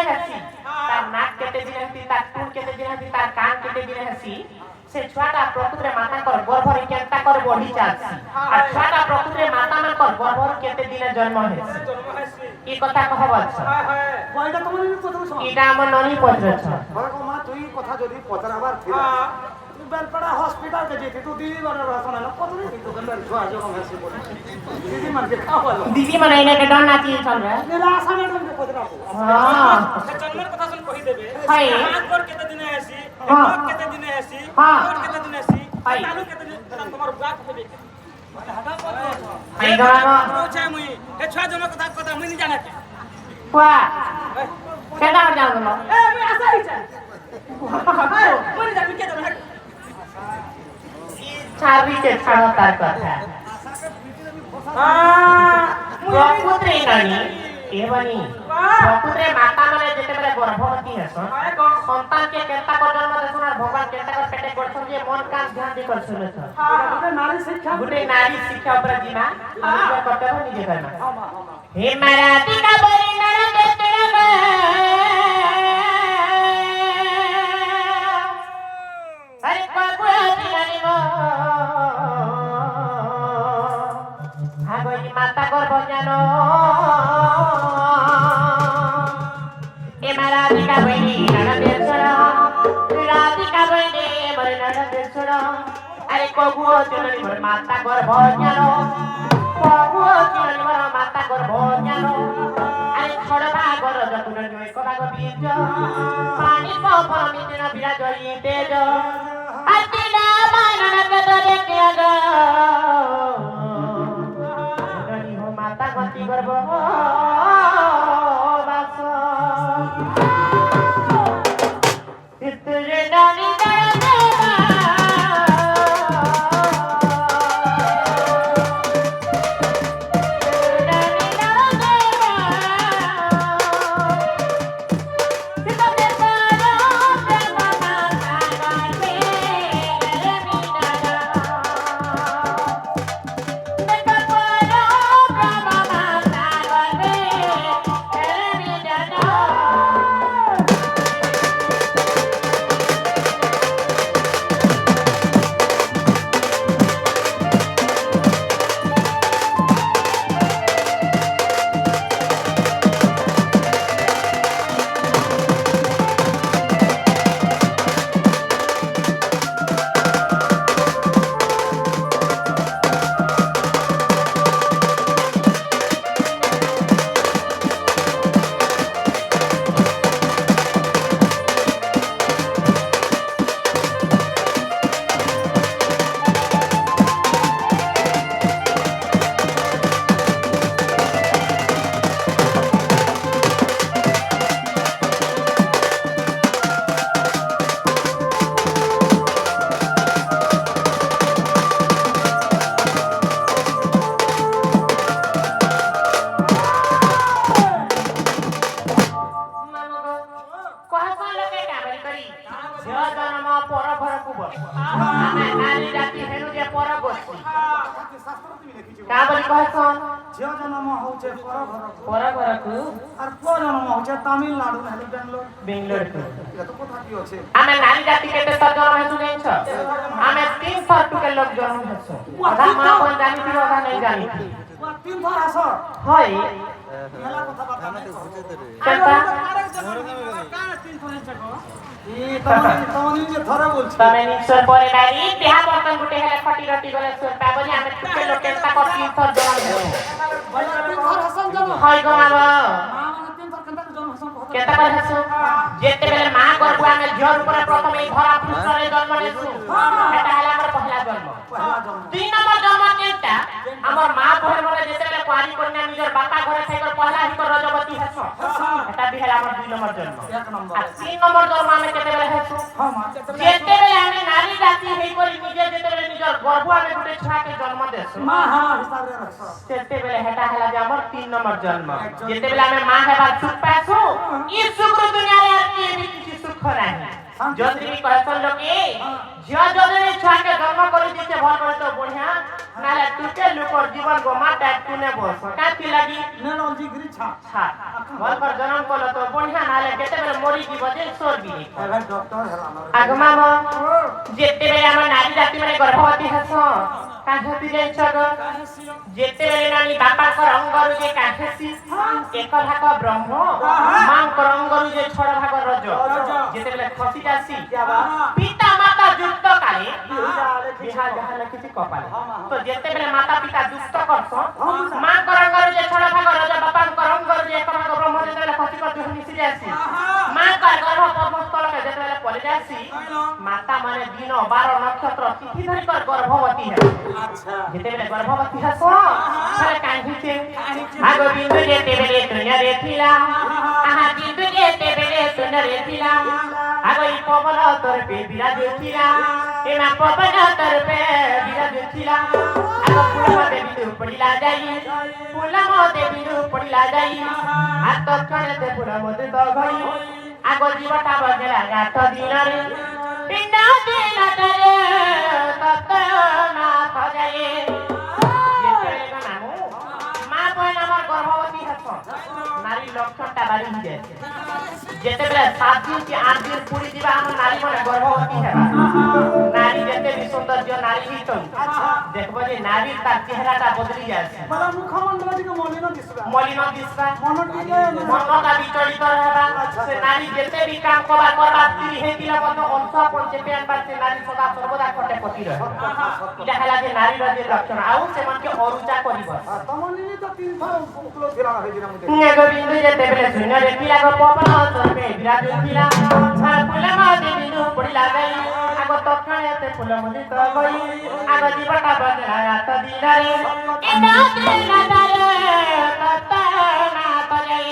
हसी तार नाक केते दिन हसी तार टून केते दिन हसी तार कान केते दिन हसी से छुआटा प्रकृति माता कर गर्भरे केनता कर बढी चालसी आ छुआटा प्रकृति माता मन कर गर्भर केते दिन जन्म हेसी ई कथा कहबल छ কয়টা তুমি প্রথম শুনো इटा हमर ननी पत्र छ বড় মা তুই কথা যদি পচরাবার থিলা তুই বেলপাড়া হসপিটাল কে যেতে তুই দিদি বানার রাসনা না কত রে তো গন্ডার ছোয়া जो हम ऐसे बोले दीदी मन के खावलो दीदी मन इने के डर नाची चल रे নেলা আসামে তুমি পচরাবো हां জন্মের কথা শুন কই দেবে হাই হাত পর কেতে দিনে আসি হ্যাঁ। হাত কেতে দিনে আসি হ্যাঁ। হাত কেতে দিনে আসি হাই। তালু কেতে দিনে তোমার ব্লাক হবে आई गवा পৌঁছে মুই এ ছয় জনের কথা মুই নি জানাতে कुआ केटा कर जाऊ लो এ মুই আসা হইছে মুই নি জানি কে দেবে छारी के छाड़ो तार कथा प्रकृति नानी ए बनी प्रकृति माता माने जेते बेले गर्भवती हसन संतान के केनता कर जन्म देसन और भगवान केनता कर पेटे करसन जे मन कान ध्यान दे कर सुने छ এটা নারী শিক্ষা गुटे नारी शिक्षा ऊपर जीना निजे कर्तव्य निजे करना हां हां हे मराठी का बरी नरक तेरा अरे बाबू तिनानी मो भागोई माता गर्भ जानो ए मराठी का बरी नरक तेरा राती का बरी बरी नरक तेरा अरे कबुओ तिनानी मोर माता गर्भ जानो कबुओ तिनानी मोर माता गर्भ जानो अरे छड़बा गर जतुन जोई कबा ग बीज पानी पपर मिदिन बिरा जई तेज अतिना मानन कतरे के ग गनी हो माता गति गर्भ बास इतरे नानी ঝিও জন্ম হচ্ছে पर घर को আর পুଅ জন্ম হচ্ছে তামিলনাড়ু নাহলে বেঙ্গলোর बेंगलोर को এটা তো কথা কি আছে आमे नारी जाति के ते सब जन्म हेतु नहीं छ आमे 300 के लोग जन्म हेतु आधा मां कोन जानी थी आधा नहीं जानी थी তিন ধর আস होय মেলা কথা বার্তা केनता তমনি যে ধরে বলছি तमे निश्चय परे नारी बिहा बर्तन गुटे हेले खटी रोटी गले सोर पाबनी आमे टुके लोग केनता को 300 जन्म हेतु তিন ধর হাসন জন্ম होय गमाबो মা মানে তিন ধর কেনতা জন্ম হাসন কথা केनता कर हेसु जेते बेले मां गर्भ आमे झियर ऊपर प्रथम ए धरा पुत्ररे जन्म लेसु एटा हला हमर पहला जन्म পহলা জন্ম 3 नंबर जन्म केनता हमर मां बहन बोले जेते बेले कुआरी कन्या निजर बापा घरे साइकर पहला हिकर रजवती हेसु एटा बिहेला हमर 2 नंबर जन्म এক নম্বর आ 3 नंबर जन्म आमे केते बेले हेसु হ্যাঁ মা जेते बेले आमे नारी जाति हेई करी निजे जेते बेले निजर गर्भ आमे गुटे छुआ के जन्म देसु মা হ্যাঁ হিসাবে রাখছ सेते बेले हेटा हला जे हमर 3 नंबर जन्म जेते बेले आमे मां हेबा सुख पासु ई सुख दुनिया रे आके भी किछि सुख नाही जदि भी कहसन लोके जिया जदि छुआ के जन्म करि दिसे भल करे तो बढ़िया नाले टुटे लोकर जीवन गोमा टाइप तूने बस काती लागी নেন জিগরি ছা छा भल पर जन्म कलो तो बढ़िया नाले যেতেবেলে মরি জীব যে সর্বি এবার ডক্টর হেলাম আগ মাম যেতেবেলে আমার নারী জাতি মানে গর্ভবতী হেস কাহতি যাইছ যেতেবেলে নানি বাপাঙ্কর অঙ্গরু যে কাহেসি এক ভাগ ব্রহ্ম মাঙ্কর অঙ্গরু যে ছড় ভাগ রজ যেতেবেলে খসি যাসি পিতা মাতা যুক্ত কালে বিহা যাহা লিখিছি কপালে তো যেতেবেলে মাতা পিতা যুক্ত করছ মাঙ্কর অঙ্গরু যে ছড় ভাগ রজ বাপাঙ্কর অঙ্গরু যে এক ভাগ ব্রহ্ম যেতেবেলে খসি কর দুহ মিশি যাসি মাঙ্কর গর্ভ পদ্মস্থলকে যেতেবেলে পড়ে যাসি মাতা মানে দিন 12 নক্ষত্র তিথি ধরি কর গর্ভবতী হে আচ্ছা যেতেবেলে গর্ভবতী হেস তাহলে কাহিছে আগ বিন্দু যেতেবেলে তুনরে থিলা আহা বিন্দু যেতেবেলে তুনরে থিলা আগ এই পবন তরপে বিরাজুছিলা এমা পবন তরপে বিরাজুছিলা আগ ফুল মতে বিন্দু পড়িলা যাই ফুল মতে বিন্দু পড়িলা যাই আর তৎক্ষণাতে ফুল মতে দগই আগ জীবটা বগেলা গাত দিনরে পিণ্ড দিনরে তত না খজায়ে যেতেবেলে নামু মা বই আমার গর্ভবতী হেস নারী লক্ষণটা বাড়ি যাচ্ছে যেতেবেলে 7 দিন কি 8 দিন পুরি দিবা আমার নারী মানে গর্ভবতী হেবা নারী যেতে সৌন্দর্য নারী হিত দেখবো যে নারীর তার চেহারাটা বদলি যাচ্ছে বলা মুখমণ্ডল দিকে মলিন দিসবা মলিন দিসবা মনটিকে মনটা বিচলিত হেবা সে নারী যেতে বি কাম করবা স্ত্রী হেতিলা মতো অংশ পঞ্চে পেন পাচ্ছে নারী সদা সর্বদা কটে পতি রহে এটা হেলা যে নারীর যে লক্ষণ আউ সেমানকে অরুচা করিব তমনি তো 3 থর উপলো ফিরা হইদিনা মুদে গোবিন্দ যেতেবেলে শূন্য দেখিলা গো পবন তরপে বিরাজুছিলা আর ফুল মতে বিন্দু পড়িলা যাই আগ তৎক্ষণাতে ফুল মতে তগই আগ জীবটা বদলা রাত দিনরে এনা দিনরে তত না তজাই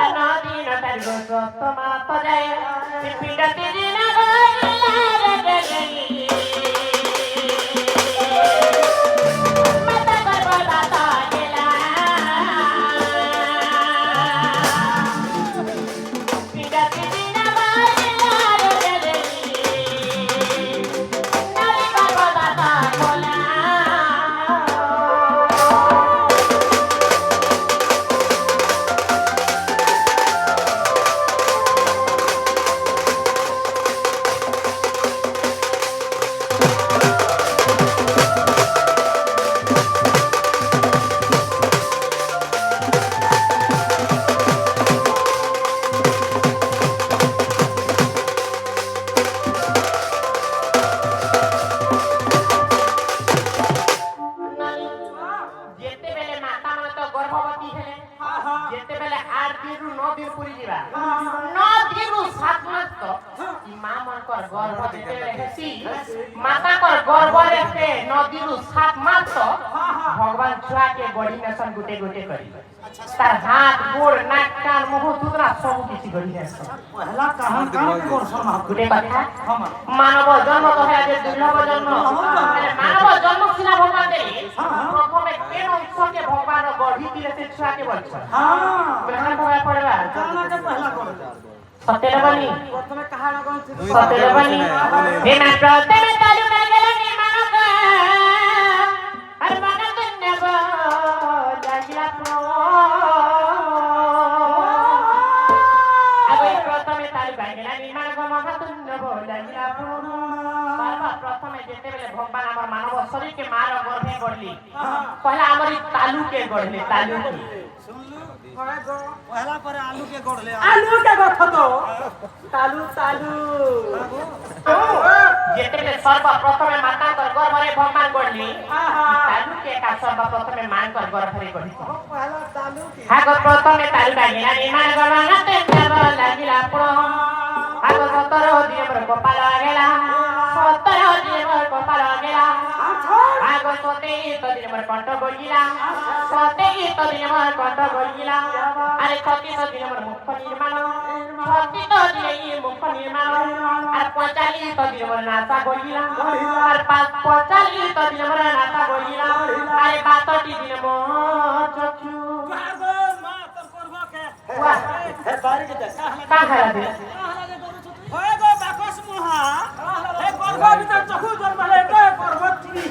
এনা দিন তারি গো সত মা তজাই পিণ্ডতে দিন গইলা রে গই মাতা গর্ভদাতা গেলা পিণ্ডতে দিন গইলা রে নারী গর্ভদাতা গলা যেতেবেলে মাতা মানে তো গর্ভবতী হেলে যেতেবেলে 8 দিনরু 9 দিন পুরি দিবা 9 দিনরু 7 মাস তো মা মনকর গর্ভ যেতেবেলে হেসি মাতাকর গর্ভ রেতে 9 দিনরু 7 মাস তো ভগবান ছুয়াকে বডি নেশন গুটে গুটে করি তার হাত গোড় নাক কান মুখ থুতরা সব কিছু গড়ি আছে পহলা কাহন কে করছ না গুটে কথা মানব জন্ম তো হয় যে দুর্লভ জন্ম মানব জন্ম সিনা ভগবান দেই প্রথমে কেন ঈশ্বরকে ভগবান গঢ়ি দিয়েছে ছুয়াকে বলছে হ্যাঁ গ্রহণ করা পড়বা জানাকে পহলা করে সত্যের বাণী প্রথমে কাহানা কোন সত্যের বাণী হে না প্রথমে তালু কাগেল নির্মাণ আর মনত নেব লাগিলা প্রো আগে প্রথমে তালু কাগেল নির্মাণ মনত নেব লাগিলা প্রো প্রথমে যেতেবেলে ভগবান আমার মানব শরীরকে মার গর্ভে গড়লি পহলা আমারি তালুকে গড়লে তালু কি পহলা পরে আলু কে গড়লে আলু কে কথা তো তালু তালু যেতেবেলে সর্বপ্রথমে মাতাঙ্কর গর্ভরে ভগবান গড়লি তালুকে একা সর্বপ্রথমে মাঙ্কর গর্ভরে গড়ি পহলা চালু কি হাগ প্রথমে তালু লাগিলা নির্মাণ গণনাতে যাব লাগিলা প্র হাগ 17 দিন পর কপাল গেলা 17 দিন পর কপাল গেলা হাগ 27 দিন পর কণ্ঠ গড়িলা 27 দিন পর কণ্ঠ গড়িলা আরে 36 দিন পর মুখ নির্মাণ 36 দিন এই মুখ নির্মাণ আর 45 দিন পর নাসা গড়িলা আর 45 দিন পর নাসা গড়িলা আরে 62 দিন পর চক্ষু মা তোর করব কে वाह হে বাড়ি কে দেখ का खाला दे হয়ে গো বাকস মহা এ গর্ভ ভিতর চক্ষু জন্মালে কে পর্বত চুরি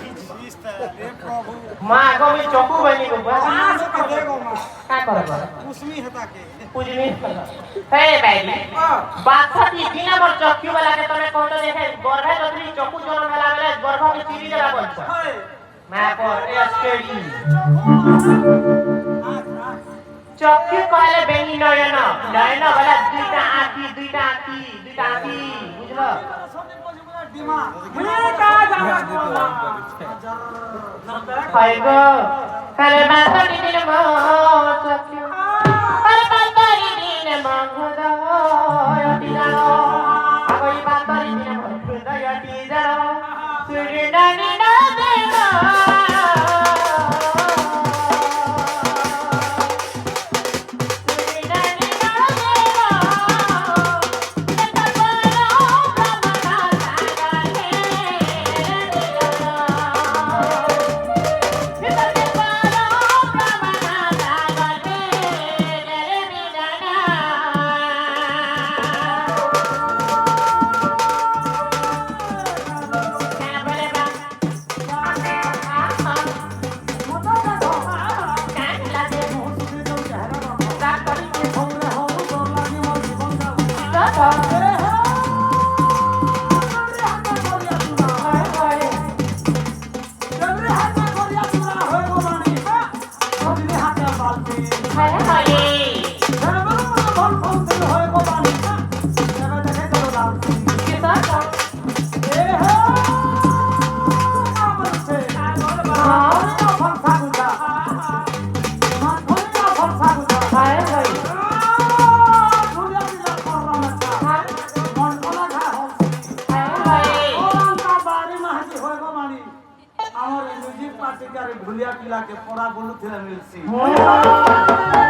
হে প্রভু মা গমি চকু বনি গো বা आज के देखो मां का करबो उसमी हता के पूजनी हे भाई बाछाटी बिना मोर चक्की वाला के तने कोन देखे गर्भे जतरी चकु जन्म होला बेले गर्भ के चिरी देला बोलछ मैं पर एसकेडी चक्की कहले बेनी नयन नयन वाला दुईटा आँखी बुझलो दिमाग मुझे का जाना बोला हाय गो करे बाछाटी दिन मो चक्की अरे बाछाटी दिन मंगदा यति जानो आगोई बाछाटी दिन मंगदा यति जानो सुरिनानी ना देना भुलिया किला के पड़ा बोलू थे मिलसी